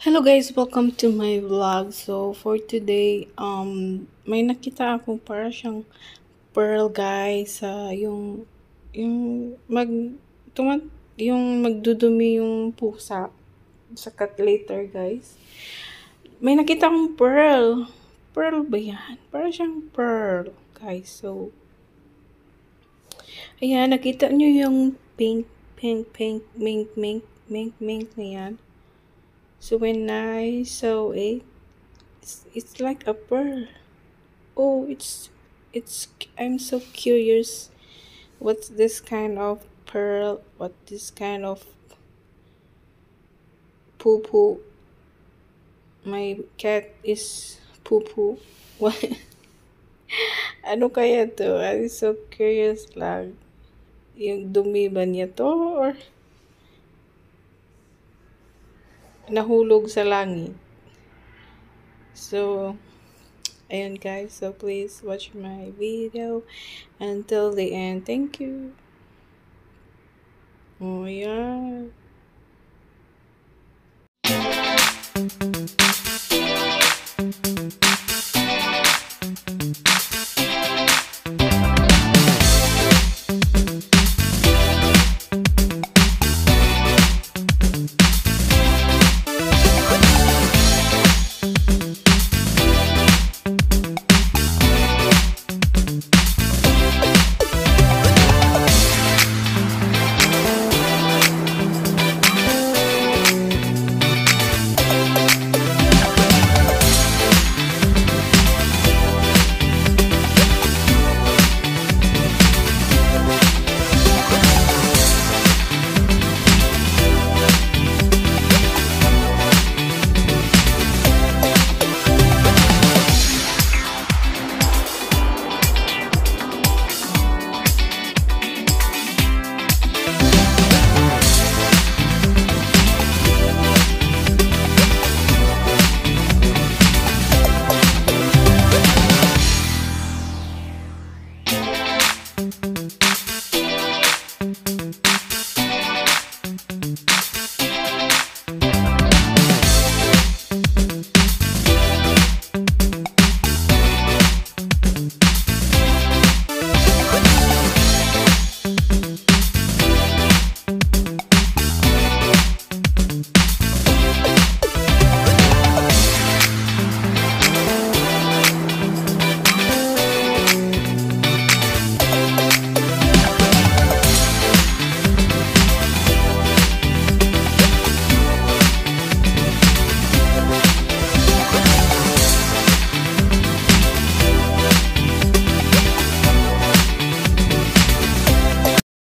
Hello guys, welcome to my vlog. So for today, may nakita akong para siyang pearl guys, yung mag tumat yung magdudumi yung pusa sa cat later guys. May nakita akong pearl. Pearl ba yan? Para siyang pearl guys. So ayan, nakita niyo yung pink na yan. So when I saw it, it's like a pearl. Oh, it's I'm so curious. What's this kind of pearl? What this kind of poo poo? My cat is poo poo. What? Ano kaya to? I'm so curious lang. Yung dumi ba niya to or nahulog sa langit? So, ayun guys. So please watch my video until the end. Thank you. Oh yeah.